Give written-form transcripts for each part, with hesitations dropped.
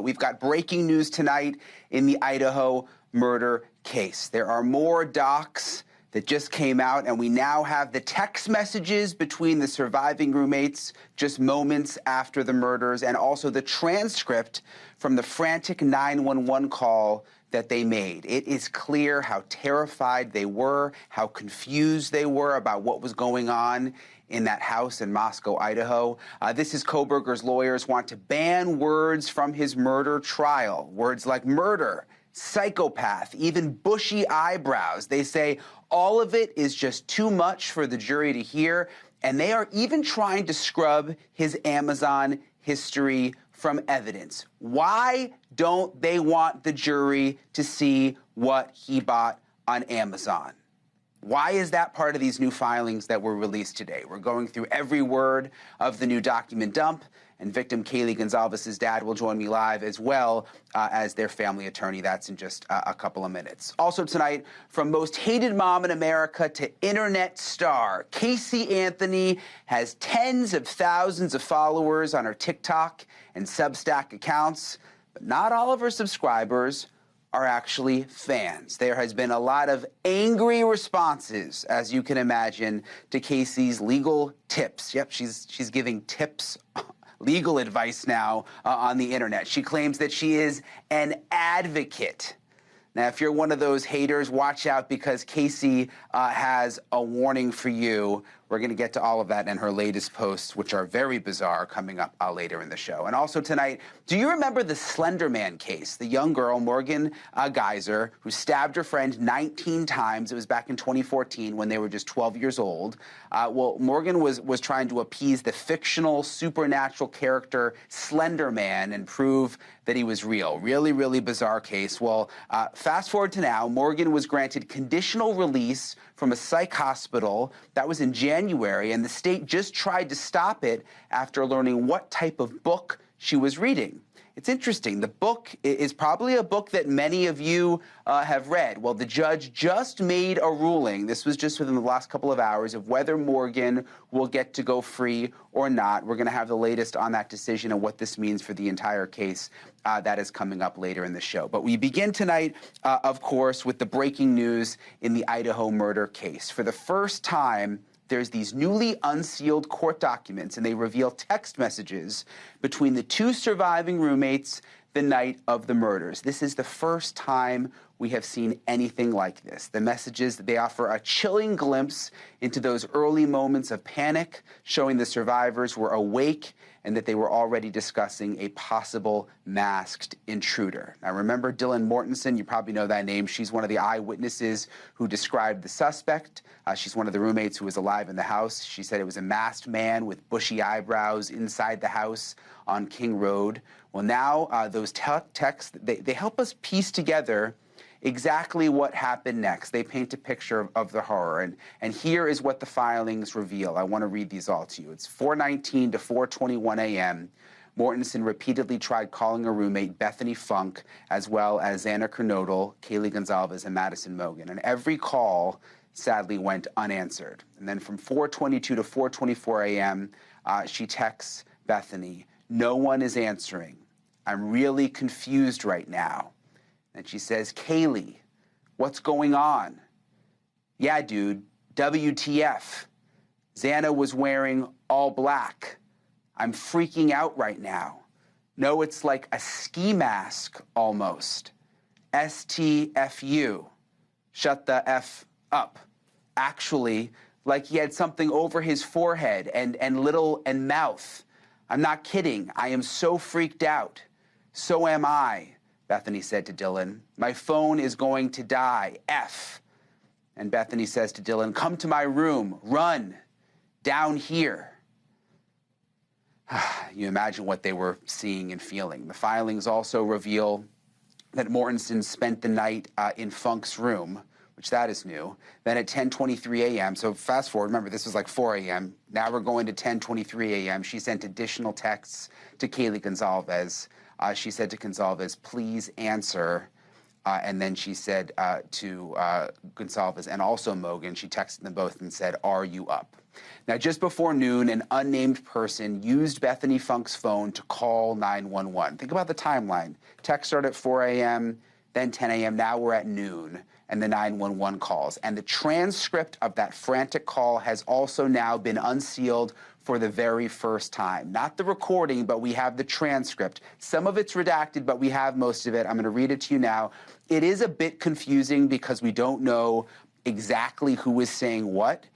We've got breaking news tonight in the Idaho murder case. There are more docs that just came out, and we now have the text messages between the surviving roommates just moments after the murders, and also the transcript from the frantic 911 call that they made. It is clear how terrified they were, how confused they were about what was going on in that house in Moscow, Idaho. This is Kohberger's lawyers want to ban words from his murder trial. Words like murder, psychopath, even bushy eyebrows. They say all of it is just too much for the jury to hear, and they are even trying to scrub his Amazon history from evidence. Why don't they want the jury to see what he bought on Amazon? Why is that part of these new filings that were released today? We're going through every word of the new document dump, and victim Kaylee Gonzalez's dad will join me live as well as their family attorney. That's in just a couple of minutes. Also tonight, from most hated mom in America to internet star, Casey Anthony has tens of thousands of followers on her TikTok and Substack accounts, but not all of her subscribers are actually fans. There has been a lot of angry responses, as you can imagine, to Casey's legal tips. Yep, she's giving tips, legal advice now on the internet. She claims that she is an advocate. Now, if you're one of those haters, watch out, because Casey has a warning for you. We're going to get to all of that in her latest posts, which are very bizarre, coming up later in the show. And also tonight, do you remember the Slender Man case? The young girl, Morgan Geyser, who stabbed her friend 19 times. It was back in 2014 when they were just 12 years old. Well, Morgan was trying to appease the fictional supernatural character Slender Man and prove that he was real. Really, really bizarre case. Well, fast forward to now, Morgan was granted conditional release from a psych hospital. That was in January, and the state just tried to stop it after learning what type of book she was reading. It's interesting. The book is probably a book that many of you have read. Well, the judge just made a ruling. This was just within the last couple of hours of whether Morgan will get to go free or not. We're going to have the latest on that decision and what this means for the entire case. That is coming up later in the show. But we begin tonight, of course, with the breaking news in the Idaho murder case. For the first time, there's these newly unsealed court documents, and they reveal text messages between the two surviving roommates the night of the murders. This is the first time we have seen anything like this. The messages, they offer a chilling glimpse into those early moments of panic, showing the survivors were awake and that they were already discussing a possible masked intruder. Now, remember Dylan Mortensen? You probably know that name. She's one of the eyewitnesses who described the suspect. She's one of the roommates who was alive in the house. She said it was a masked man with bushy eyebrows inside the house on King Road. Well, now those texts, they help us piece together exactly what happened next. They paint a picture of the horror. And here is what the filings reveal. I want to read these all to you. It's 4:19 to 4:21 a.m. Mortensen repeatedly tried calling her roommate, Bethany Funk, as well as Xana Kernodle, Kaylee Gonzalez, and Madison Mogen. And every call, sadly, went unanswered. And then from 4:22 to 4:24 a.m., she texts Bethany, "No one is answering. I'm really confused right now." And she says, "Kaylee, what's going on?" "Yeah, dude, WTF. Xana was wearing all black. I'm freaking out right now. No, it's like a ski mask almost. STFU. Shut the F up. Actually, like he had something over his forehead and mouth. I'm not kidding. I am so freaked out. So am I," Bethany said to Dylan. "My phone is going to die. F." And Bethany says to Dylan, "Come to my room. Run. Down here." You imagine what they were seeing and feeling. The filings also reveal that Mortensen spent the night in Funk's room, which that is new. Then at 10:23 a.m., so fast forward, remember this was like 4 a.m., now we're going to 10:23 a.m., she sent additional texts to Kaylee Gonzalez. She said to Gonzalez, "Please answer. And then she said to Gonsalves and also Mogan, she texted them both and said, "Are you up?" Now, just before noon, an unnamed person used Bethany Funk's phone to call 911. Think about the timeline. Text started at 4 a.m., then 10 a.m., now we're at noon, and the 911 calls. And the transcript of that frantic call has also now been unsealed for the very first time. Not the recording, but we have the transcript. Some of it's redacted, but we have most of it. I'm going to read it to you now. It is a bit confusing because we don't know exactly who is saying what.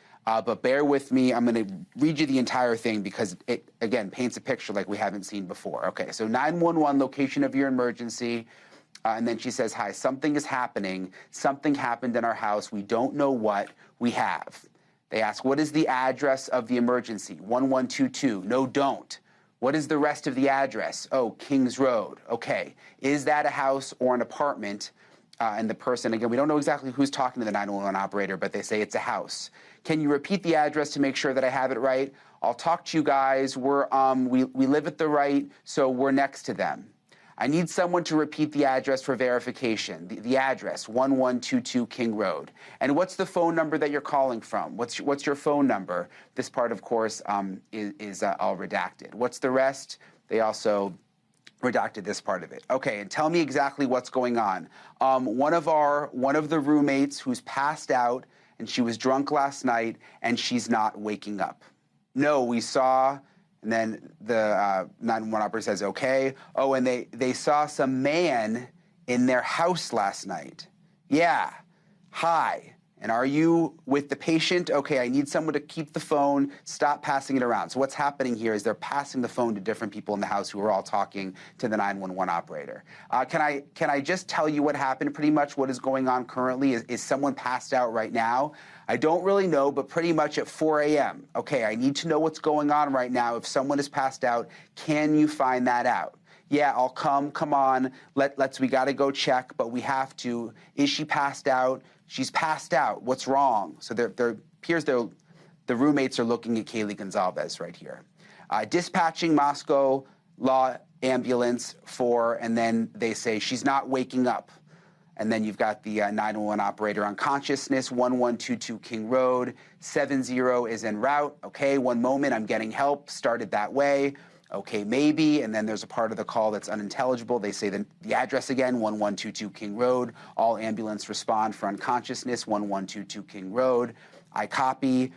But bear with me. I'm going to read you the entire thing because it, again, paints a picture like we haven't seen before. Okay, so 911, location of your emergency. And then she says, "Hi, something is happening. Something happened in our house. We don't know what we have." They ask, "What is the address of the emergency?" 1122. No, don't. "What is the rest of the address?" "Oh, Kings Road." Okay. "Is that a house or an apartment?" And the person, again, we don't know exactly who's talking to the 911 operator, but they say it's a house. "Can you repeat the address to make sure that I have it right?" "I'll talk to you guys. We live at the right, so we're next to them." "I need someone to repeat the address for verification." The address, 1122 King Road. "And what's the phone number that you're calling from? What's your phone number?" This part, of course, is all redacted. "What's the rest?" They also redacted this part of it. "Okay, and tell me exactly what's going on." One of the roommates who's passed out, and she was drunk last night, and she's not waking up." "No, we saw..." And then the 911 operator says, "Okay." "Oh, and they saw some man in their house last night." "Yeah. Hi. And are you with the patient?" "Okay, I need someone to keep the phone, stop passing it around." So what's happening here is they're passing the phone to different people in the house who are all talking to the 911 operator. Can I just tell you what happened pretty much? What is going on currently? Is someone passed out right now? "I don't really know, but pretty much at 4 a.m. "Okay, I need to know what's going on right now. If someone is passed out, can you find that out?" "Yeah, I'll come. Come on. We got to go check, but we have to. Is she passed out?" "She's passed out. What's wrong?" So the roommates are looking at Kaylee Gonsalves right here. "Dispatching Moscow Law Ambulance for," and then they say, "She's not waking up." And then you've got the 911 operator on consciousness, 1122 King Road, 70 is en route. "Okay, one moment, I'm getting help, started that way." "Okay, maybe." And then there's a part of the call that's unintelligible. They say the address again, 1122 King Road. "All ambulance respond for unconsciousness, 1122 King Road." "I copy."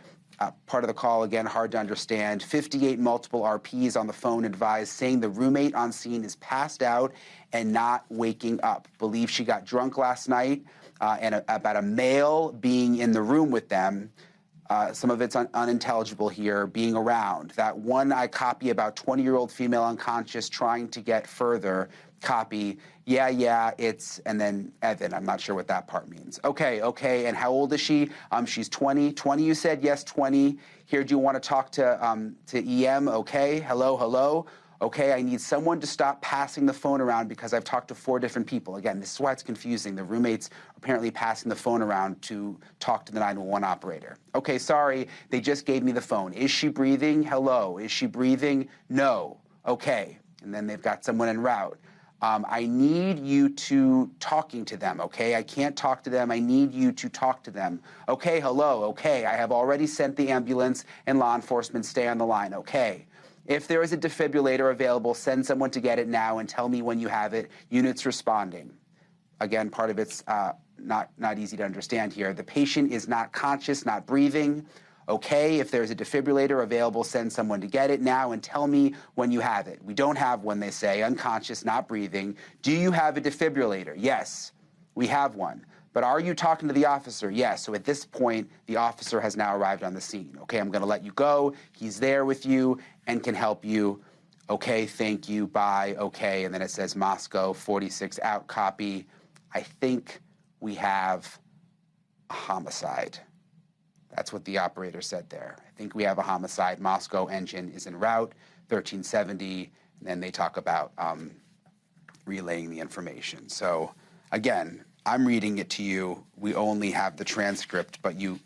Part of the call, again, hard to understand. 58 multiple RPs on the phone advised, saying the roommate on scene is passed out and not waking up. Believe she got drunk last night, and about a male being in the room with them. Some of it's unintelligible here, being around. That one I copy about 20-year-old female unconscious trying to get further. Copy. Yeah, it's, and then Evan, I'm not sure what that part means. Okay, and how old is she?" "She's 20. 20, you said?" "Yes, 20. Here, do you want to talk to EM? "Okay, hello. "Okay, I need someone to stop passing the phone around because I've talked to 4 different people." Again, this is why it's confusing. The roommates are apparently passing the phone around to talk to the 911 operator. "Okay, sorry, they just gave me the phone. Is she breathing? Hello. Is she breathing? No. Okay." And then they've got someone en route. "I need you to talking to them, okay? I can't talk to them. I need you to talk to them." "Okay, hello. Okay, I have already sent the ambulance and law enforcement. Stay on the line. Okay. If there is a defibrillator available, send someone to get it now and tell me when you have it. Units responding." Again, part of it's not easy to understand here. "The patient is not conscious, not breathing." "Okay, if there's a defibrillator available, send someone to get it now and tell me when you have it." "We don't have one," they say, "unconscious, not breathing." "Do you have a defibrillator?" "Yes, we have one." "But are you talking to the officer?" "Yes." So at this point, the officer has now arrived on the scene. "Okay, I'm going to let you go. He's there with you and can help you." "Okay, thank you, bye." "Okay," and then it says Moscow, 46 out, copy. "I think we have a homicide." That's what the operator said there. "I think we have a homicide. Moscow engine is en route, 1370. And then they talk about relaying the information. So again, I'm reading it to you. We only have the transcript, but you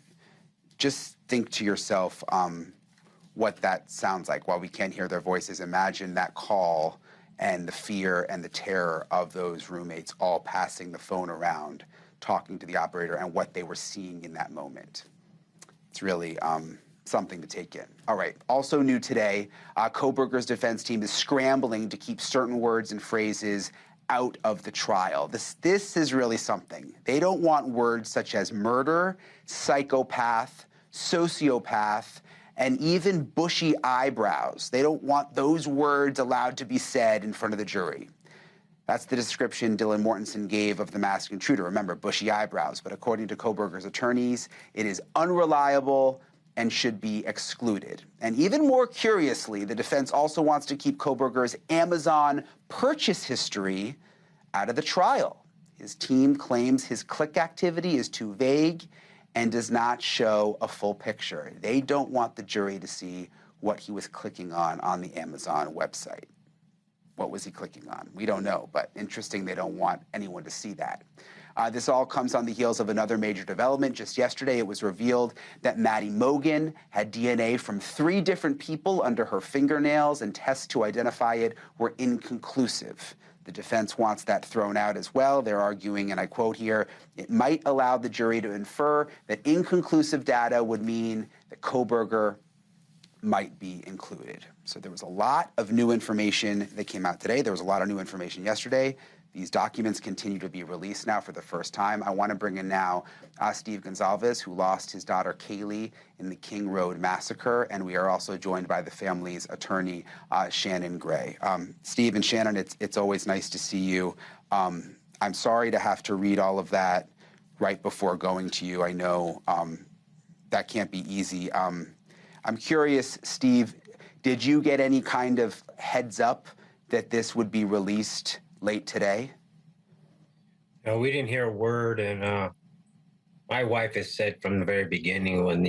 just think to yourself what that sounds like. While we can't hear their voices, imagine that call and the fear and the terror of those roommates all passing the phone around, talking to the operator, and what they were seeing in that moment. It's really something to take in. All right, also new today, Kohberger's defense team is scrambling to keep certain words and phrases out of the trial. This is really something. They don't want words such as murder, psychopath, sociopath, and even bushy eyebrows. They don't want those words allowed to be said in front of the jury. That's the description Dylan Mortensen gave of the masked intruder. Remember, bushy eyebrows. But according to Kohberger's attorneys, it is unreliable and should be excluded. And even more curiously, the defense also wants to keep Kohberger's Amazon purchase history out of the trial. His team claims his click activity is too vague and does not show a full picture. They don't want the jury to see what he was clicking on the Amazon website. What was he clicking on? We don't know, but interesting they don't want anyone to see that. This all comes on the heels of another major development. Just yesterday, it was revealed that Maddie Mogen had DNA from 3 different people under her fingernails, and tests to identify it were inconclusive. The defense wants that thrown out as well. They're arguing, and I quote here, it might allow the jury to infer that inconclusive data would mean that Kohberger might be included. So there was a lot of new information that came out today. There was a lot of new information yesterday. These documents continue to be released now for the first time. I want to bring in now Steve Gonsalves, who lost his daughter Kaylee in the King Road massacre, and we are also joined by the family's attorney, Shannon Gray. Steve and Shannon, it's always nice to see you. I'm sorry to have to read all of that right before going to you. I know that can't be easy. I'm curious, Steve, did you get any kind of heads up that this would be released late today? No, we didn't hear a word, and my wife has said from the very beginning when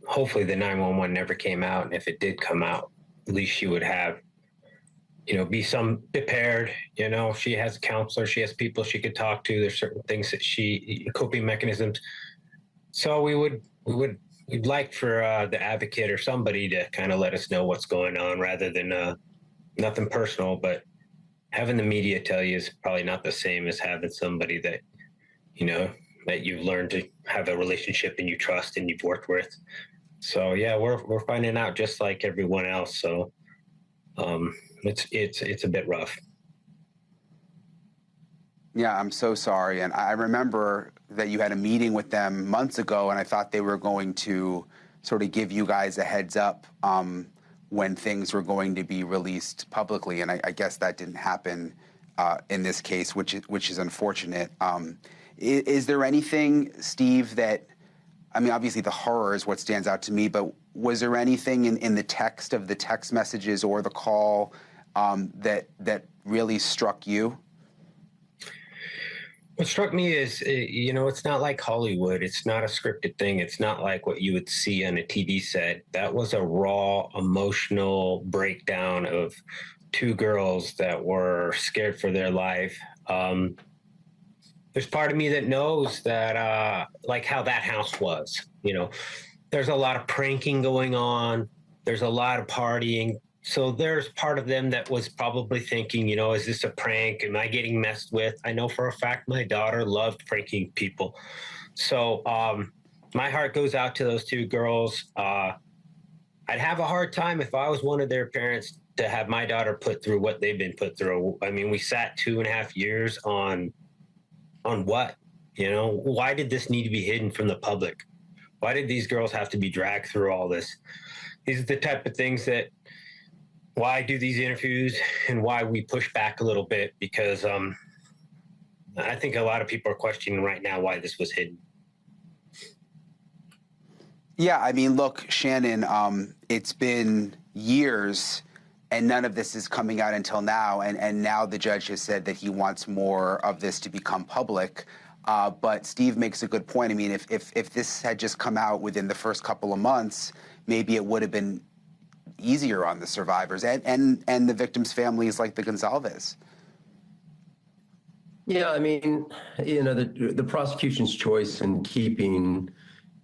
hopefully the 911 never came out, and if it did come out, at least she would have, be some prepared. She has a counselor, she has people she could talk to. There's certain things that coping mechanisms. So we'd like for the advocate or somebody to kind of let us know what's going on, rather than nothing personal, but having the media tell you is probably not the same as having somebody that, that you've learned to have a relationship and you trust and you've worked with. So yeah, we're finding out just like everyone else. So it's a bit rough. Yeah, I'm so sorry. And I remember that you had a meeting with them months ago, and I thought they were going to sort of give you guys a heads up when things were going to be released publicly, and I guess that didn't happen in this case, which is unfortunate. Is there anything, Steve, that, I mean, obviously the horror is what stands out to me, but was there anything in the text of the text messages or the call that really struck you? What struck me is, it's not like Hollywood. It's not a scripted thing. It's not like what you would see on a TV set. That was a raw, emotional breakdown of 2 girls that were scared for their life. There's part of me that knows that, like how that house was, there's a lot of pranking going on. There's a lot of partying. So there's part of them that was probably thinking, is this a prank? Am I getting messed with? I know for a fact my daughter loved pranking people. So my heart goes out to those 2 girls. I'd have a hard time if I was one of their parents to have my daughter put through what they've been put through. I mean, we sat 2.5 years on what? Why did this need to be hidden from the public? Why did these girls have to be dragged through all this? These are the type of things that why I do these interviews and why we push back a little bit, because I think a lot of people are questioning right now why this was hidden. Yeah, I mean, look, Shannon, it's been years and none of this is coming out until now. And now the judge has said that he wants more of this to become public. But Steve makes a good point. I mean, if this had just come out within the first couple of months, maybe it would have been easier on the survivors and the victims' families like the Gonsalves. Yeah, I mean, the prosecution's choice in keeping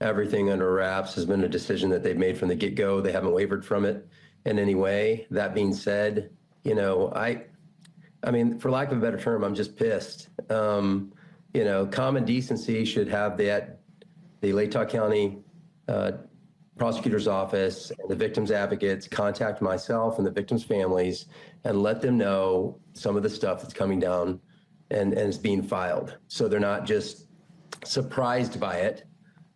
everything under wraps has been a decision that they've made from the get-go. They haven't wavered from it in any way. That being said, I mean, for lack of a better term, I'm just pissed. Common decency should have the Latah County prosecutor's office and the victims' advocates contact myself and the victims' families and let them know some of the stuff that's coming down and is being filed. So they're not just surprised by it,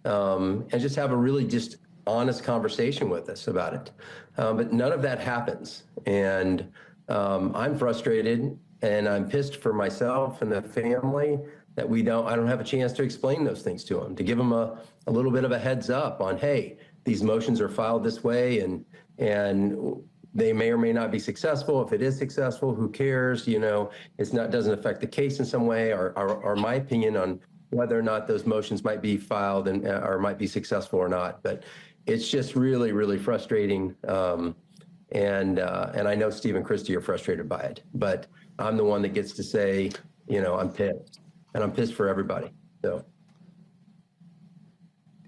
and just have a really just honest conversation with us about it. But none of that happens. And I'm frustrated and I'm pissed for myself and the family that I don't have a chance to explain those things to them, to give them a little bit of a heads up on, hey, these motions are filed this way and they may or may not be successful. If it is successful, who cares? Doesn't affect the case in some way, or my opinion on whether or not those motions might be filed or might be successful or not. But it's just really, really frustrating. And I know Steve and Christy are frustrated by it, but I'm the one that gets to say, I'm pissed, and I'm pissed for everybody. So.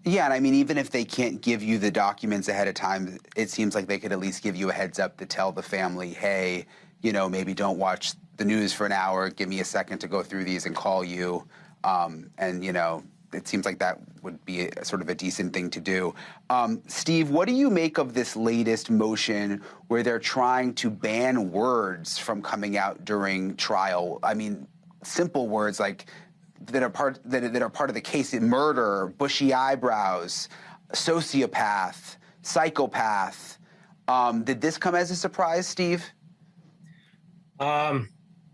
Yeah, and I mean, even if they can't give you the documents ahead of time, it seems like they could at least give you a heads up to tell the family, hey, maybe don't watch the news for an hour, give me a second to go through these and call you. It seems like that would be sort of a decent thing to do. Steve, what do you make of this latest motion where they're trying to ban words from coming out during trial? I mean, simple words like that are part of the case: murder, bushy eyebrows, sociopath, psychopath. Did this come as a surprise, Steve? Yeah,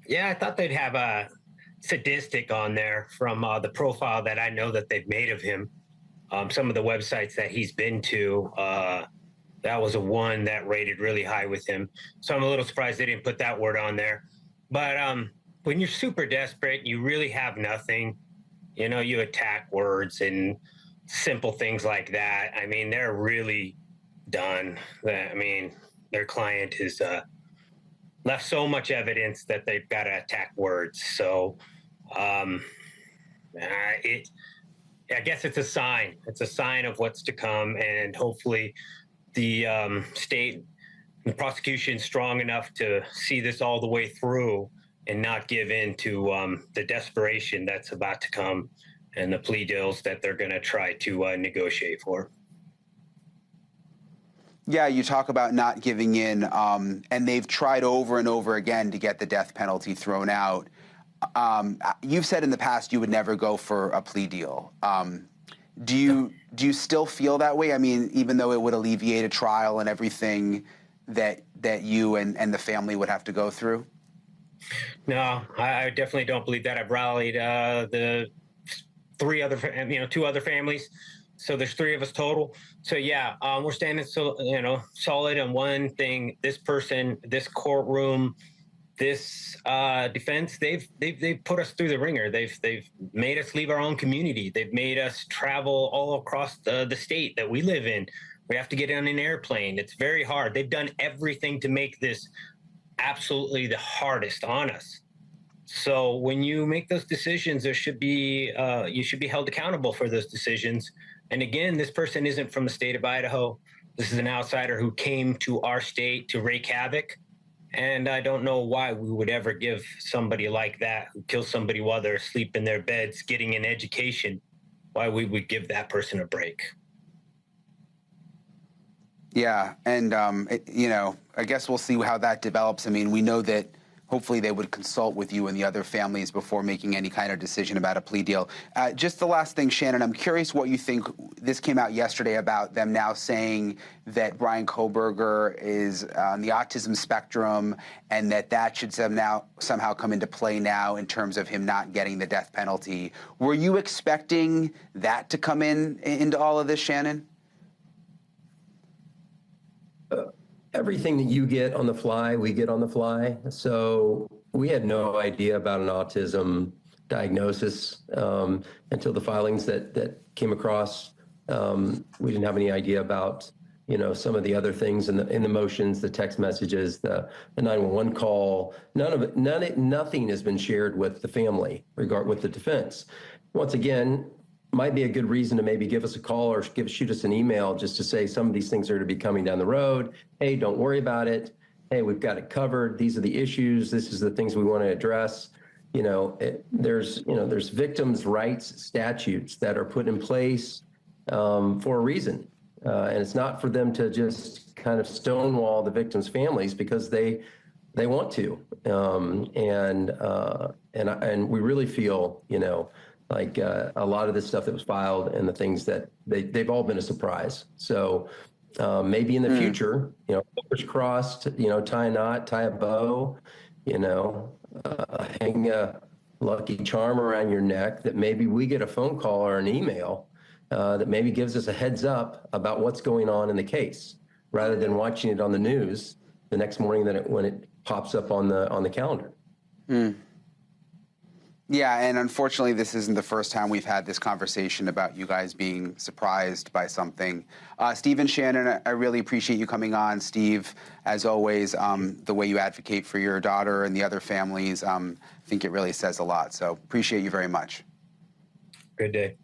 I thought they'd have a sadistic on there from the profile that I know that they've made of him. Some of the websites that he's been to, that was one that rated really high with him. So I'm a little surprised they didn't put that word on there. But when you're super desperate, you really have nothing, you attack words and simple things like that. I mean, they're really done. I mean, their client has left so much evidence that they've got to attack words. So I guess it's a sign. It's a sign of what's to come. And hopefully the state and prosecution is strong enough to see this all the way through and not give in to the desperation that's about to come and the plea deals that they're going to try to negotiate for. Yeah, you talk about not giving in, and they've tried over and over again to get the death penalty thrown out. You've said in the past you would never go for a plea deal. Do you still feel that way? I mean, even though it would alleviate a trial and everything that you and the family would have to go through? No, I definitely don't believe that. I've rallied the two other families. So there's three of us total. So yeah, we're standing solid on one thing. This person, this courtroom, this defense, they've put us through the ringer. They've made us leave our own community. They've made us travel all across the state that we live in. We have to get on an airplane. It's very hard. They've done everything to make this absolutely the hardest on us. So when you make those decisions, you should be held accountable for those decisions. And again, this person isn't from the state of Idaho. This is an outsider who came to our state to wreak havoc. And I don't know why we would ever give somebody like that, who kills somebody while they're asleep in their beds, getting an education, why we would give that person a break. Yeah, and I guess we'll see how that develops. I mean, we know that hopefully they would consult with you and the other families before making any kind of decision about a plea deal. Just the last thing, Shannon, I'm curious what you think. This came out yesterday about them now saying that Brian Kohberger is on the autism spectrum and that should somehow come into play now in terms of him not getting the death penalty. Were you expecting that to come into all of this, Shannon? Everything that you get on the fly, we get on the fly. So we had no idea about an autism diagnosis until the filings that came across. We didn't have any idea about, some of the other things in the motions, the text messages, the 911 call. Nothing has been shared with the family, with the defense. Once again, might be a good reason to maybe give us a call or shoot us an email just to say some of these things are to be coming down the road. Hey, don't worry about it. hey, we've got it covered. These are the issues. This is the things we want to address. There's victims' rights statutes that are put in place for a reason. And it's not for them to just kind of stonewall the victims' families because they want to. And we really feel, like a lot of this stuff that was filed and the things that they've all been a surprise. So maybe in the future, fingers crossed, tie a knot, tie a bow, hang a lucky charm around your neck, that maybe we get a phone call or an email that maybe gives us a heads up about what's going on in the case, rather than watching it on the news the next morning when it pops up on the calendar. Yeah, and unfortunately, this isn't the first time we've had this conversation about you guys being surprised by something. Steve and Shannon, I really appreciate you coming on. Steve, as always, the way you advocate for your daughter and the other families, I think it really says a lot. So appreciate you very much. Good day.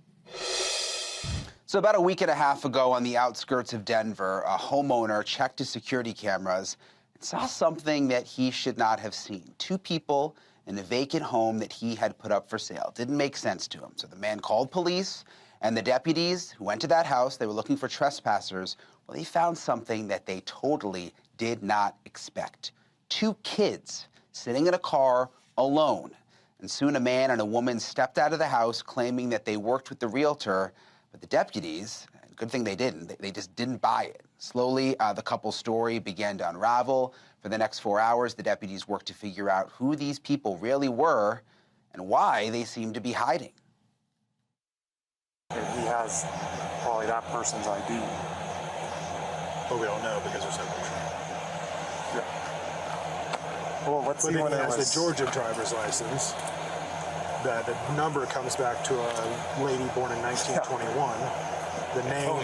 So about a week and a half ago on the outskirts of Denver, a homeowner checked his security cameras and saw something that he should not have seen. Two people in a vacant home that he had put up for sale. Didn't make sense to him. So the man called police, and the deputies who went to that house, they were looking for trespassers. Well, they found something that they totally did not expect. Two kids sitting in a car alone. And soon a man and a woman stepped out of the house claiming that they worked with the realtor, but the deputies, good thing they didn't, they just didn't buy it. Slowly, the couple's story began to unravel. For the next 4 hours, the deputies worked to figure out who these people really were and why they seemed to be hiding. He has probably that person's ID. But we don't know because there's no picture. Yeah. Well, let's But see then when he it has was. the Georgia driver's license. That the number comes back to a lady born in 1921. The name. Oh,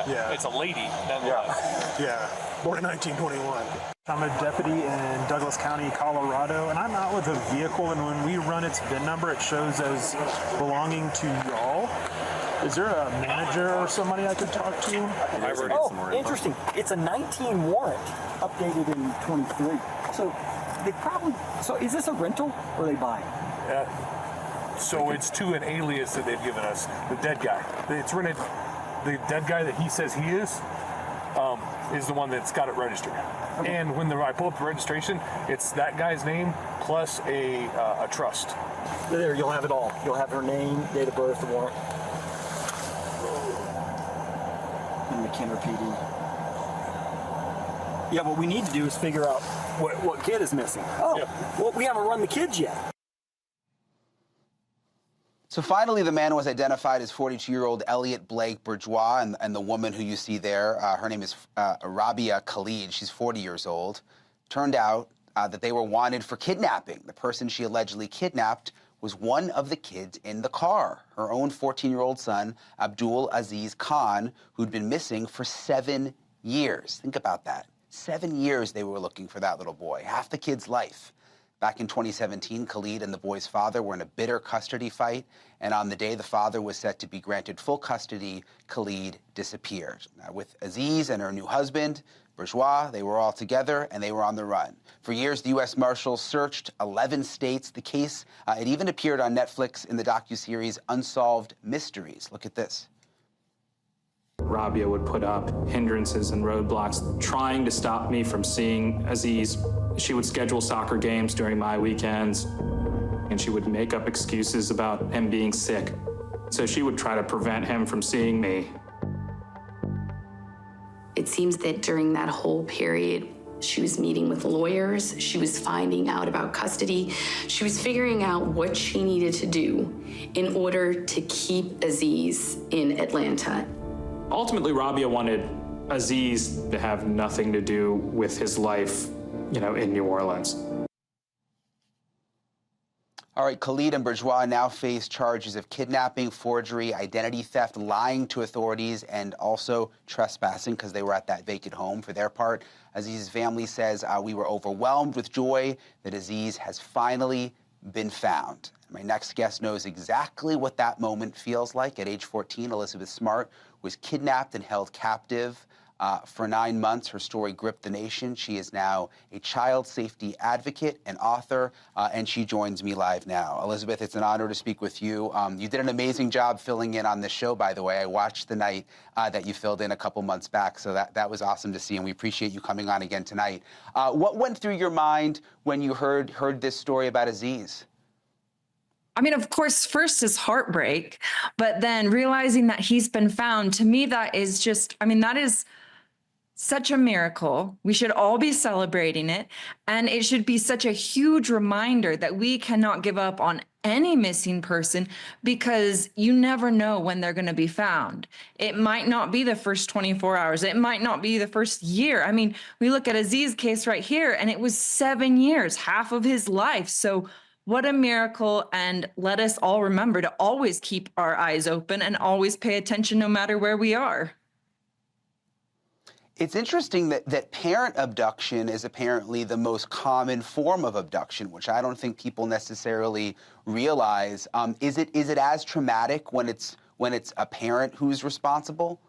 yeah. It's a lady, nonetheless. Yeah, born in 1921. I'm a deputy in Douglas County, Colorado, and I'm out with a vehicle, and when we run its VIN number, it shows as belonging to y'all. Is there a manager or somebody I could talk to? Interesting. It's a 19 warrant, updated in 23. So they probably. So is this a rental or are they buying? So it's to an alias that they've given us, the dead guy. It's rented. The dead guy that he says he is the one that's got it registered. Okay. And when I pull up the registration, it's that guy's name plus a trust. There, you'll have it all. You'll have her name, date of birth, the warrant. And the McKenna PD. Yeah, what we need to do is figure out what kid is missing. Oh, well, we haven't run the kids yet. So finally, the man was identified as 42-year-old Elliot Blake Bourgeois, and the woman who you see there, her name is Rabia Khalid. She's 40 years old. Turned out that they were wanted for kidnapping. The person she allegedly kidnapped was one of the kids in the car, her own 14-year-old son, Abdul Aziz Khan, who'd been missing for 7 years. Think about that. 7 years they were looking for that little boy, half the kid's life. Back in 2017, Khalid and the boy's father were in a bitter custody fight, and on the day the father was set to be granted full custody, Khalid disappeared. Now, with Aziz and her new husband, Bourgeois, they were all together and they were on the run. For years, the U.S. Marshals searched 11 states. The case, it even appeared on Netflix in the docuseries Unsolved Mysteries. Look at this. Rabia would put up hindrances and roadblocks trying to stop me from seeing Aziz. She would schedule soccer games during my weekends, and she would make up excuses about him being sick. So she would try to prevent him from seeing me. It seems that during that whole period, she was meeting with lawyers, she was finding out about custody, she was figuring out what she needed to do in order to keep Aziz in Atlanta. Ultimately, Rabia wanted Aziz to have nothing to do with his life, in New Orleans. All right, Khalid and Bourgeois now face charges of kidnapping, forgery, identity theft, lying to authorities, and also trespassing because they were at that vacant home. For their part, Aziz's family says, we were overwhelmed with joy that Aziz has finally been found. My next guest knows exactly what that moment feels like. At age 14, Elizabeth Smart was kidnapped and held captive For 9 months, her story gripped the nation. She is now a child safety advocate and author, and she joins me live now. Elizabeth, it's an honor to speak with you. You did an amazing job filling in on this show, by the way. I watched the night that you filled in a couple months back, so that was awesome to see, and we appreciate you coming on again tonight. What went through your mind when you heard this story about Aziz? I mean, of course, first is heartbreak, but then realizing that he's been found, to me, that is just, I mean, that is such a miracle. We should all be celebrating it. And it should be such a huge reminder that we cannot give up on any missing person, because you never know when they're going to be found. It might not be the first 24 hours. It might not be the first year. I mean, we look at Aziz's case right here, and it was 7 years, half of his life. So what a miracle. And let us all remember to always keep our eyes open and always pay attention no matter where we are. It's interesting that parent abduction is apparently the most common form of abduction, which I don't think people necessarily realize. Is it as traumatic when it's a parent who's responsible?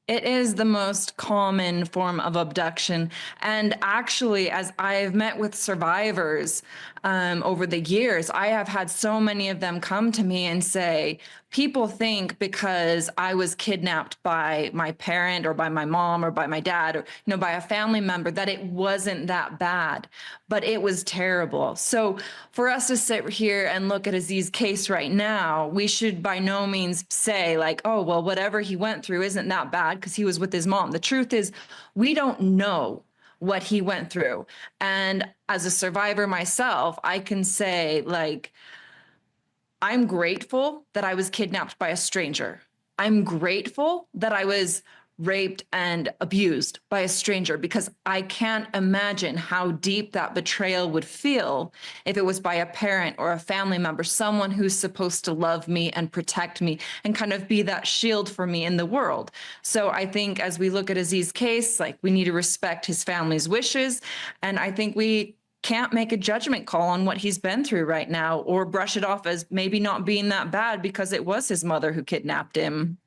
It is the most common form of abduction. And actually, as I've met with survivors over the years, I have had so many of them come to me and say, people think because I was kidnapped by my parent or by my mom or by my dad or, by a family member, that it wasn't that bad, but it was terrible. So for us to sit here and look at Aziz's case right now, we should by no means say like, oh, well, whatever he went through isn't that bad because he was with his mom. The truth is, we don't know what he went through. And as a survivor myself, I can say, like, I'm grateful that I was kidnapped by a stranger. I'm grateful that I was raped and abused by a stranger, because I can't imagine how deep that betrayal would feel if it was by a parent or a family member, someone who's supposed to love me and protect me and kind of be that shield for me in the world. So I think as we look at Aziz's case, like, we need to respect his family's wishes. And I think we can't make a judgment call on what he's been through right now or brush it off as maybe not being that bad because it was his mother who kidnapped him.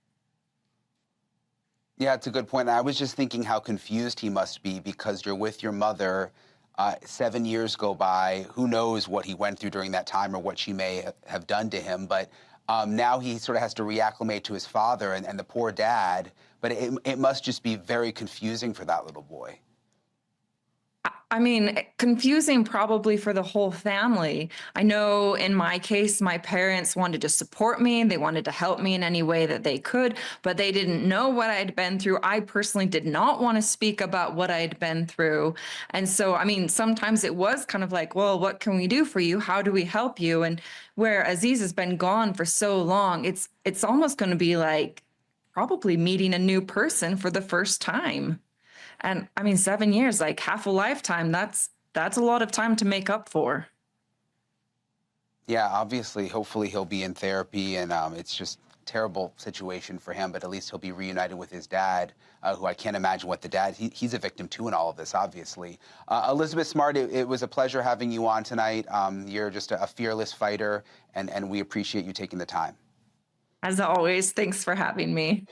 Yeah, it's a good point. I was just thinking how confused he must be, because you're with your mother, 7 years go by, who knows what he went through during that time or what she may have done to him, but now he sort of has to reacclimate to his father and the poor dad, but it must just be very confusing for that little boy. I mean, confusing probably for the whole family. I know in my case, my parents wanted to support me. They wanted to help me in any way that they could, but they didn't know what I'd been through. I personally did not want to speak about what I'd been through. And so, I mean, sometimes it was kind of like, well, what can we do for you? How do we help you? And where Aziz has been gone for so long, it's almost going to be like probably meeting a new person for the first time. And I mean, 7 years, like half a lifetime, that's a lot of time to make up for. Yeah, obviously, hopefully he'll be in therapy, and it's just a terrible situation for him, but at least he'll be reunited with his dad, who I can't imagine what the dad, he's a victim too in all of this, obviously. Elizabeth Smart, it was a pleasure having you on tonight. You're just a fearless fighter, and we appreciate you taking the time. As always, thanks for having me.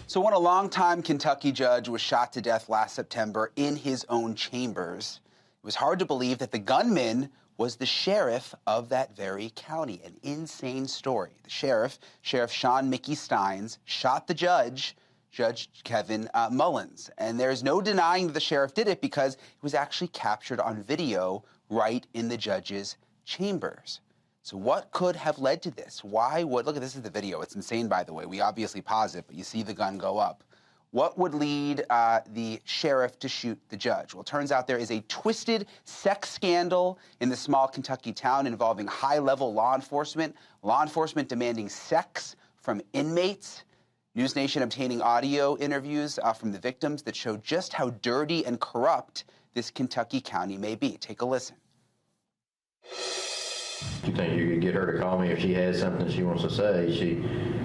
So when a longtime Kentucky judge was shot to death last September in his own chambers, it was hard to believe that the gunman was the sheriff of that very county. An insane story. The sheriff, Sheriff Sean Mickey Steins, shot the judge, Judge Kevin Mullins. And there's no denying that the sheriff did it, because it was actually captured on video right in the judge's chambers. So what could have led to this? Why would, look at this is the video. It's insane, by the way. We obviously pause it, but you see the gun go up. What would lead the sheriff to shoot the judge? Well, it turns out there is a twisted sex scandal in the small Kentucky town involving high-level law enforcement demanding sex from inmates. NewsNation obtaining audio interviews from the victims that show just how dirty and corrupt this Kentucky county may be. Take a listen. You think you could get her to call me if she has something she wants to say?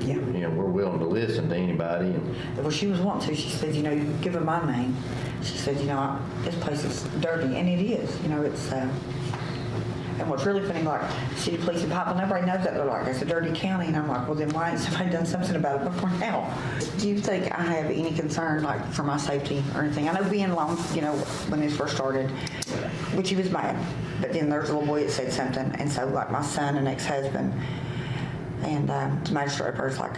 Yeah. We're willing to listen to anybody. Well, she was wanting to. She said, you give her my name. She said, this place is dirty, and it is. It's. And what's really funny, like, city police and Pikeville, nobody knows that. They're like, it's a dirty county. And I'm like, well, then why ain't somebody done something about it before now? Do you think I have any concern, like, for my safety or anything? I know being alone, when this first started, which he was mad. But then there's a little boy that said something. And so, like, my son and ex-husband and the magistrate was like,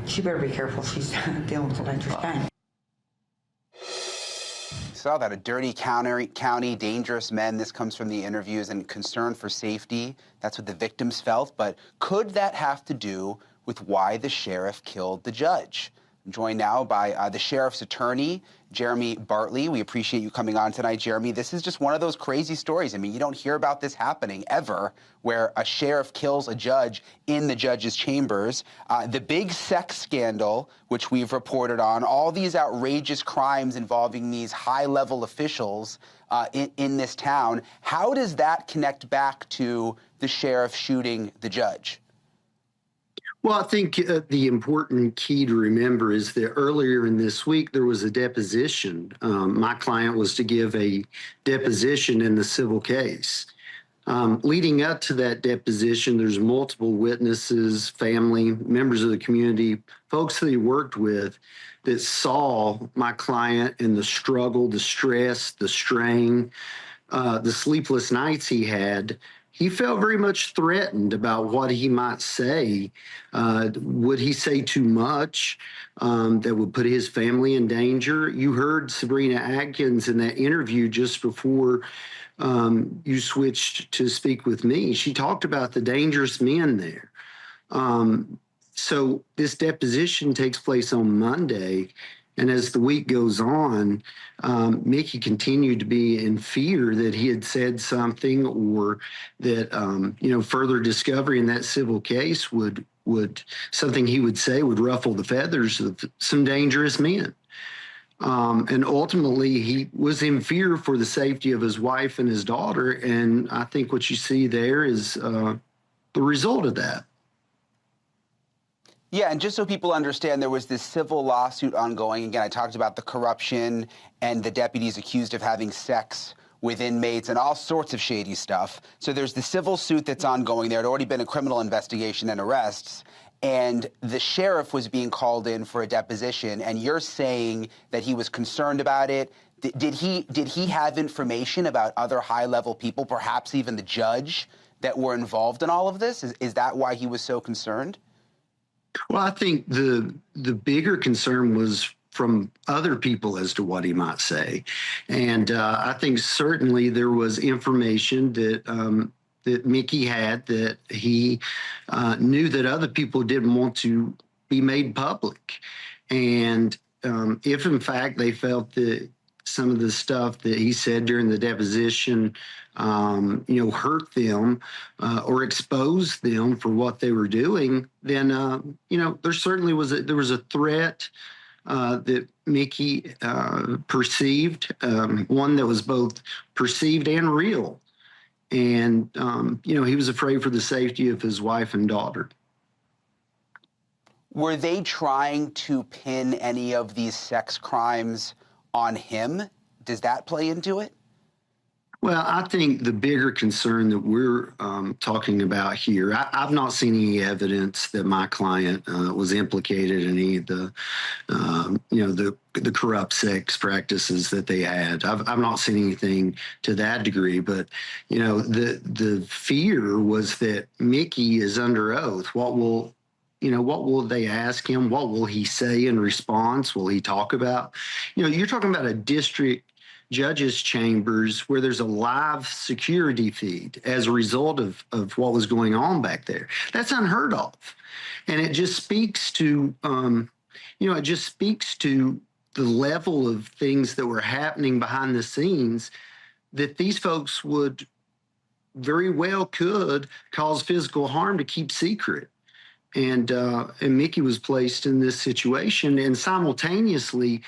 she better be careful. She's dealing with a dangerous game. Saw that, a dirty county, dangerous men. This comes from the interviews, and concern for safety. That's what the victims felt. But could that have to do with why the sheriff killed the judge? I'm joined now by the sheriff's attorney, Jeremy Bartley. We appreciate you coming on tonight, Jeremy. This is just one of those crazy stories. I mean, you don't hear about this happening ever, where a sheriff kills a judge in the judge's chambers. The big sex scandal, which we've reported on, all these outrageous crimes involving these high-level officials in this town. How does that connect back to the sheriff shooting the judge? Well, I think the important key to remember is that earlier in this week, there was a deposition. My client was to give a deposition in the civil case. Leading up to that deposition, there's multiple witnesses, family, members of the community, folks that he worked with that saw my client and the struggle, the stress, the strain, the sleepless nights he had. He felt very much threatened about what he might say. Would he say too much that would put his family in danger? You heard Sabrina Atkins in that interview just before you switched to speak with me. She talked about the dangerous men there. So this deposition takes place on Monday. And as the week goes on, Mickey continued to be in fear that he had said something, or that, further discovery in that civil case would something he would say would ruffle the feathers of some dangerous men. And ultimately, he was in fear for the safety of his wife and his daughter. And I think what you see there is the result of that. Yeah, and just so people understand, there was this civil lawsuit ongoing. Again, I talked about the corruption and the deputies accused of having sex with inmates and all sorts of shady stuff. So there's the civil suit that's ongoing. There had already been a criminal investigation and arrests, and the sheriff was being called in for a deposition, and you're saying that he was concerned about it. Did he have information about other high-level people, perhaps even the judge, that were involved in all of this? Is that why he was so concerned? Well, I think the bigger concern was from other people as to what he might say. And I think certainly there was information that that Mickey had that he knew that other people didn't want to be made public. And if, in fact, they felt that some of the stuff that he said during the deposition hurt them or exposed them for what they were doing, then, there certainly was a threat that Mickey perceived, one that was both perceived and real. And, he was afraid for the safety of his wife and daughter. Were they trying to pin any of these sex crimes on him? Does that play into it? Well, I think the bigger concern that we're talking about here, I've not seen any evidence that my client was implicated in any of the corrupt sex practices that they had. I've not seen anything to that degree, but the fear was that Mickey is under oath. What will they ask him? What will he say in response? Will he talk about? You're talking about a district judges' chambers where there's a live security feed as a result of what was going on back there. That's unheard of. And it just speaks to, the level of things that were happening behind the scenes that these folks would very well could cause physical harm to keep secret. And Mickey was placed in this situation, and simultaneously,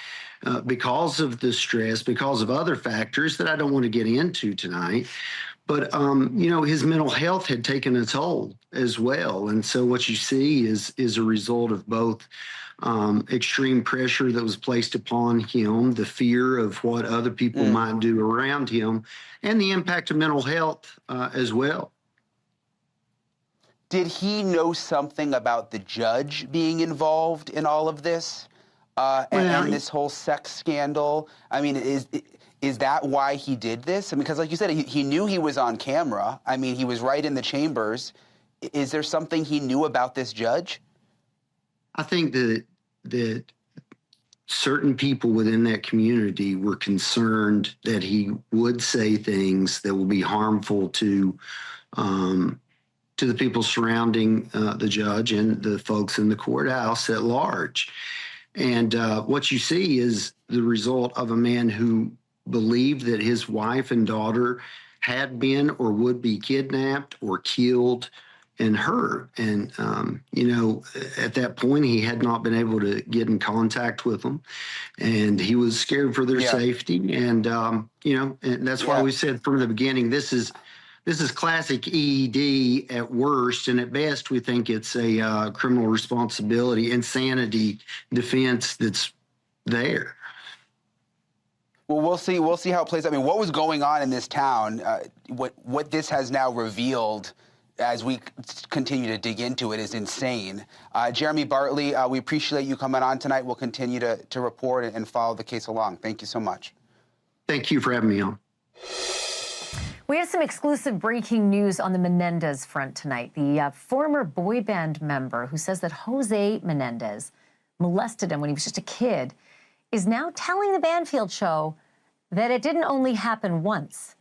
because of the stress, because of other factors that I don't want to get into tonight, But, his mental health had taken a toll as well. And so what you see is a result of both extreme pressure that was placed upon him, the fear of what other people might do around him, and the impact of mental health as well. Did he know something about the judge being involved in all of this and this whole sex scandal? I mean, is that why he did this? I mean, because like you said, he knew he was on camera. I mean, he was right in the chambers. Is there something he knew about this judge? I think that certain people within that community were concerned that he would say things that will be harmful to the people surrounding the judge and the folks in the courthouse at large. And what you see is the result of a man who believed that his wife and daughter had been or would be kidnapped or killed and hurt. And, at that point, he had not been able to get in contact with them. And he was scared for their safety. And, and that's why we said from the beginning, this is classic EED at worst, and at best, we think it's a criminal responsibility, insanity defense that's there. Well, we'll see how it plays out. I mean, what was going on in this town? What this has now revealed as we continue to dig into it is insane. Jeremy Bartley, we appreciate you coming on tonight. We'll continue to report and follow the case along. Thank you so much. Thank you for having me on. We have some exclusive breaking news on the Menendez front tonight. The former boy band member who says that Jose Menendez molested him when he was just a kid is now telling the Banfield show that it didn't only happen once.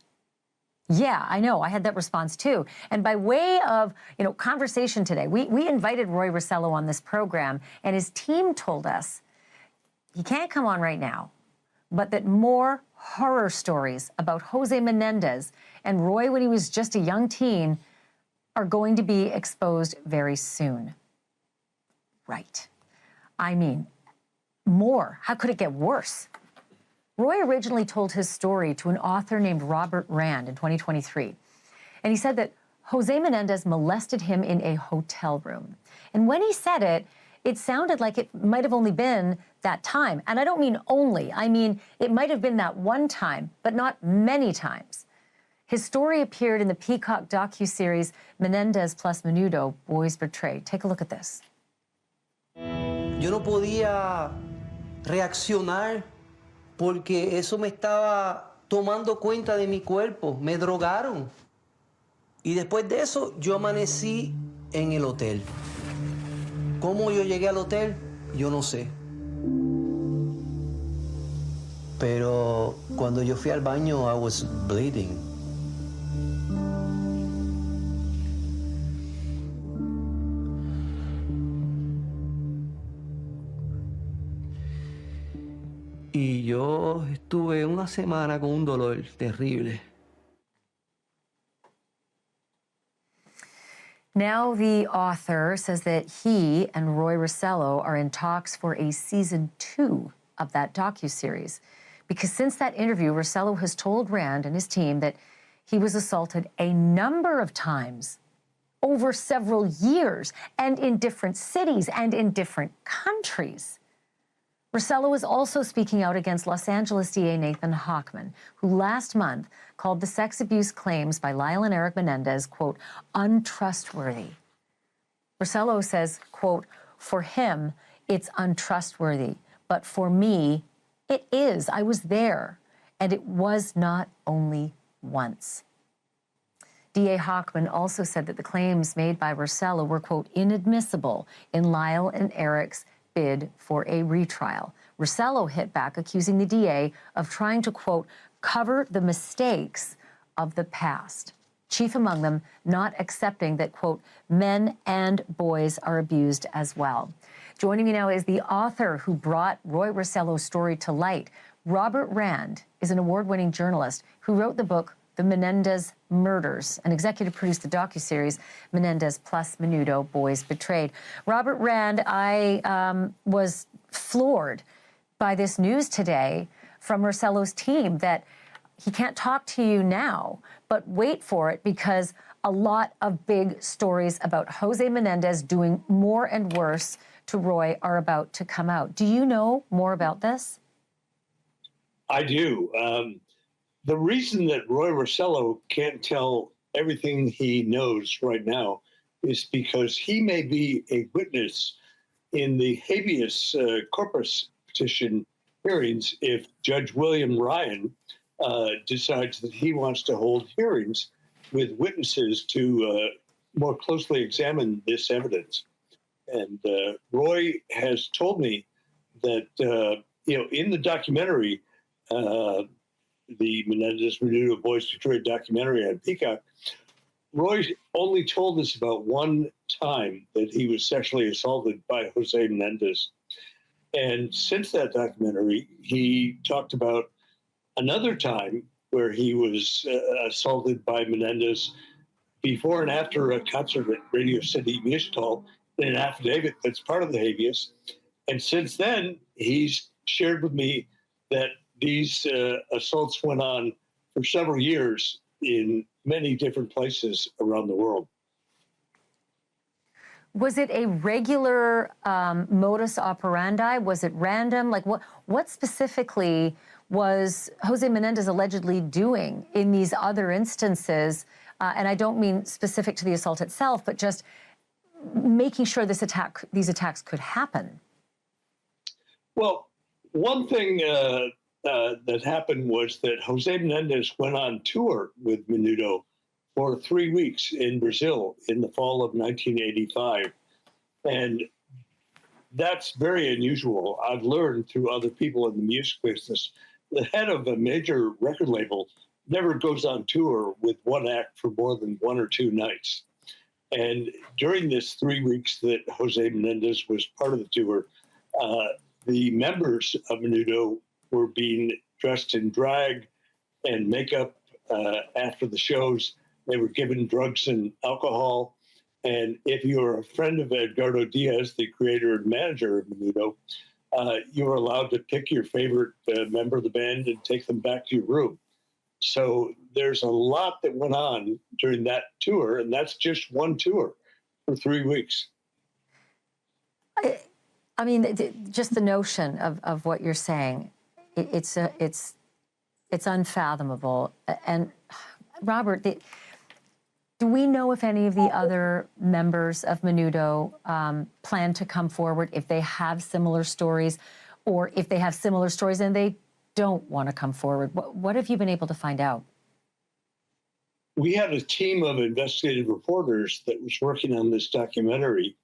Yeah, I know. I had that response too. And by way of, conversation today, we invited Roy Rossello on this program, and his team told us he can't come on right now, but that more horror stories about Jose Menendez and Roy when he was just a young teen are going to be exposed very soon. Right. I mean, more. How could it get worse? Roy originally told his story to an author named Robert Rand in 2023. And he said that Jose Menendez molested him in a hotel room. And when he said it, it sounded like it might have only been that time. And I don't mean only. I mean, it might have been that one time, but not many times. His story appeared in the Peacock docuseries Menendez plus Menudo, Boys Betrayed. Take a look at this. Yo no podía reaccionar porque eso me estaba tomando cuenta de mi cuerpo. Me drogaron. Y después de eso, yo amanecí en el hotel. ¿Cómo yo llegué al hotel? Yo no sé. Pero cuando yo fui al baño, I was bleeding. Y yo estuve una semana con un dolor terrible. Now the author says that he and Roy Rossello are in talks for a season 2 of that docuseries. Because since that interview, Rossello has told Rand and his team that he was assaulted a number of times over several years and in different cities and in different countries. Rossello is also speaking out against Los Angeles DA Nathan Hochman, who last month called the sex abuse claims by Lyle and Eric Menendez, quote, untrustworthy. Rossello says, quote, for him, it's untrustworthy, but for me, it is. I was there, and it was not only once. DA Hochman also said that the claims made by Rossello were, quote, inadmissible in Lyle and Eric's bid for a retrial. Rossello hit back, accusing the DA of trying to, quote, cover the mistakes of the past. Chief among them, not accepting that, quote, men and boys are abused as well. Joining me now is the author who brought Roy Rossello's story to light. Robert Rand is an award-winning journalist who wrote the book The Menendez Murders and executive produced the docuseries Menendez plus Menudo, Boys Betrayed. Robert Rand, I was floored by this news today from Rossello's team that he can't talk to you now, but wait for it, because a lot of big stories about Jose Menendez doing more and worse to Roy are about to come out. Do you know more about this? I do. The reason that Roy Rossello can't tell everything he knows right now is because he may be a witness in the habeas corpus petition hearings if Judge William Ryan decides that he wants to hold hearings with witnesses to more closely examine this evidence. And Roy has told me that, in the documentary, the Menendez-Menudo Boys Detroit documentary on Peacock, Roy only told us about one time that he was sexually assaulted by Jose Menendez. And since that documentary, he talked about another time where he was assaulted by Menendez before and after a concert at Radio City Music Hall in an affidavit that's part of the habeas. And since then, he's shared with me that these assaults went on for several years in many different places around the world. Was it a regular modus operandi? Was it random? Like, what specifically was Jose Menendez allegedly doing in these other instances? And I don't mean specific to the assault itself, but just making sure these attacks could happen. Well, one thing that happened was that Jose Menendez went on tour with Menudo for 3 weeks in Brazil in the fall of 1985. And that's very unusual. I've learned through other people in the music business, the head of a major record label never goes on tour with one act for more than 1 or 2 nights. And during this 3 weeks that Jose Menendez was part of the tour, the members of Menudo were being dressed in drag and makeup after the shows. They were given drugs and alcohol. And if you were a friend of Edgardo Diaz, the creator and manager of Menudo, you were allowed to pick your favorite member of the band and take them back to your room. So there's a lot that went on during that tour, and that's just one tour for 3 weeks. I mean, just the notion of what you're saying, it's unfathomable. And Robert, do we know if any of the other members of Menudo plan to come forward, if they have similar stories, or if they have similar stories and they don't want to come forward? What have you been able to find out? We had a team of investigative reporters that was working on this documentary.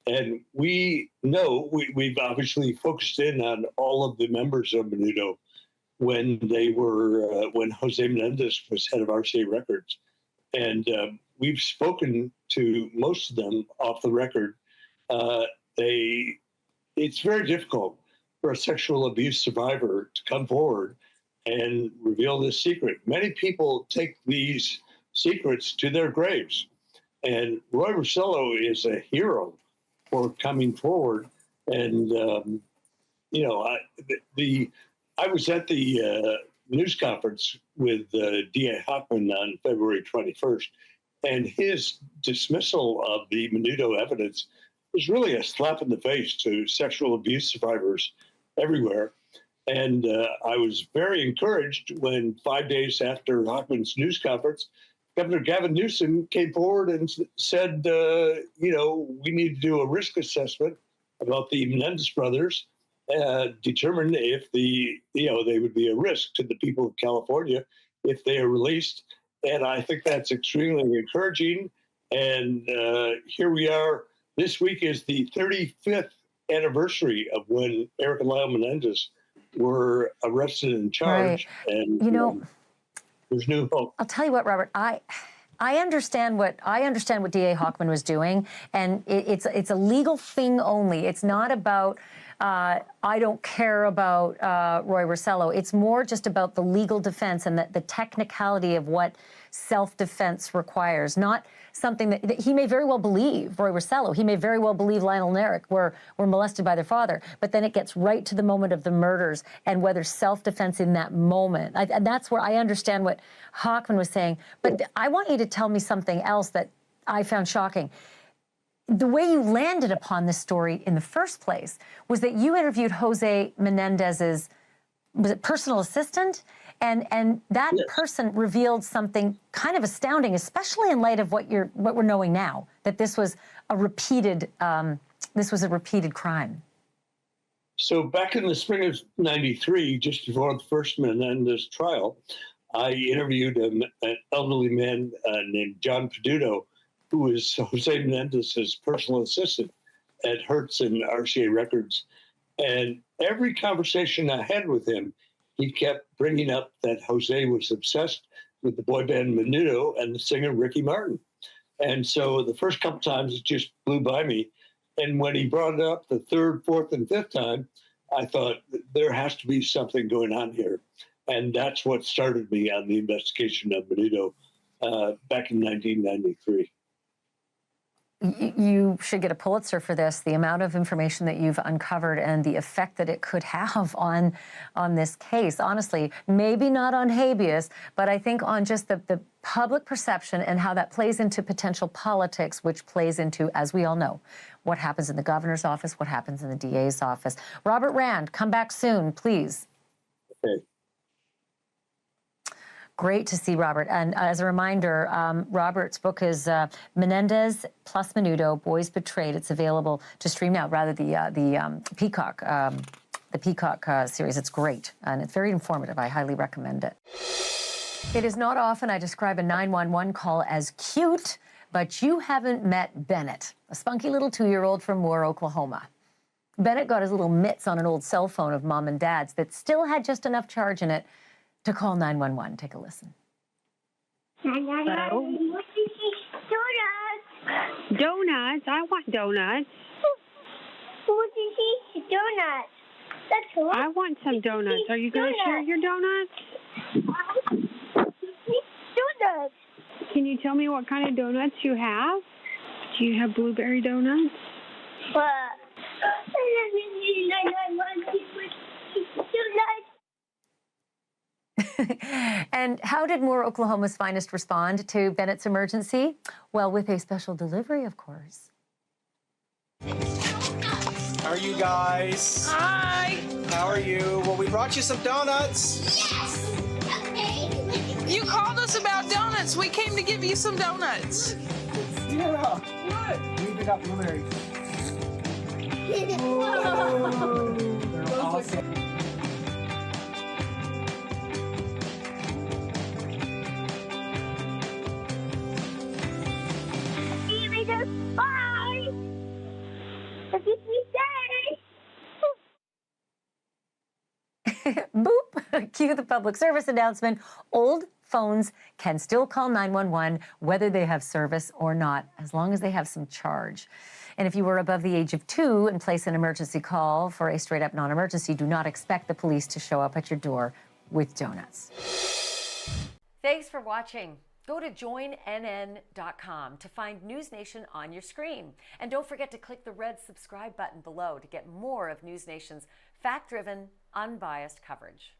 And we know, we've obviously focused in on all of the members of Menudo when when Jose Menendez was head of RCA Records. And we've spoken to most of them off the record. It's very difficult for a sexual abuse survivor to come forward and reveal this secret. Many people take these secrets to their graves. And Roy Rossello is a hero for coming forward. And, I was at the news conference with D.A. Hockman on February 21st, and his dismissal of the Menudo evidence was really a slap in the face to sexual abuse survivors everywhere. And I was very encouraged when 5 days after Hockman's news conference, Governor Gavin Newsom came forward and said, we need to do a risk assessment about the Menendez brothers, determine if they would be a risk to the people of California if they are released. And I think that's extremely encouraging. And here we are. This week is the 35th anniversary of when Eric and Lyle Menendez were arrested and charged. Right. And there's new hope. I'll tell you what, Robert, I understand what D.A. Hockman was doing, and it's a legal thing only. It's not about I don't care about Roy Rossello. It's more just about the legal defense and the technicality of what self-defense requires, not something that he may very well believe, Roy Rossello, he may very well believe Lionel and Eric were molested by their father, but then it gets right to the moment of the murders and whether self-defense in that moment. And that's where I understand what Hochman was saying, but I want you to tell me something else that I found shocking. The way you landed upon this story in the first place was that you interviewed Jose Menendez's, was it personal assistant? And that person revealed something kind of astounding, especially in light of what we're knowing now, that this was a repeated crime. So back in the spring of '93, just before the first Menendez trial, I interviewed an elderly man named John Peduto, who was Jose Menendez's personal assistant at Hertz and RCA Records. And every conversation I had with him, he kept bringing up that Jose was obsessed with the boy band Menudo and the singer Ricky Martin. And so the first couple times it just blew by me. And when he brought it up the third, fourth, and fifth time, I thought there has to be something going on here. And that's what started me on the investigation of Menudo back in 1993. You should get a Pulitzer for this, the amount of information that you've uncovered and the effect that it could have on this case. Honestly, maybe not on habeas, but I think on just the public perception and how that plays into potential politics, which plays into, as we all know, what happens in the governor's office, what happens in the DA's office. Robert Rand, come back soon, please. Okay. Great to see Robert. And as a reminder, Robert's book is Menendez plus Menudo, Boys Betrayed. It's available to stream now, rather the Peacock series. It's great, and it's very informative. I highly recommend it. It is not often I describe a 911 call as cute, but you haven't met Bennett, a spunky little 2-year-old from Moore, Oklahoma. Bennett got his little mitts on an old cell phone of Mom and Dad's that still had just enough charge in it to call 911. Take a listen. Hello? Donuts. I want donuts. Donuts. That's cool. I want some donuts. Are you going to share your donuts? Donuts. Can you tell me what kind of donuts you have? Do you have blueberry donuts? And how did Moore, Oklahoma's finest respond to Bennett's emergency? Well, with a special delivery, of course. How are you guys? Hi. How are you? Well, we brought you some donuts. Yes. Okay. You called us about donuts. We came to give you some donuts. Yeah. Good. We even got blueberries. Whoa. They're awesome. Bye. Have a sweet day. Boop. Cue the public service announcement. Old phones can still call 911 whether they have service or not, as long as they have some charge. And if you were above the age of 2 and place an emergency call for a straight-up non-emergency, do not expect the police to show up at your door with donuts. Thanks for watching. Go to joinnn.com to find NewsNation on your screen. And don't forget to click the red subscribe button below to get more of NewsNation's fact-driven, unbiased coverage.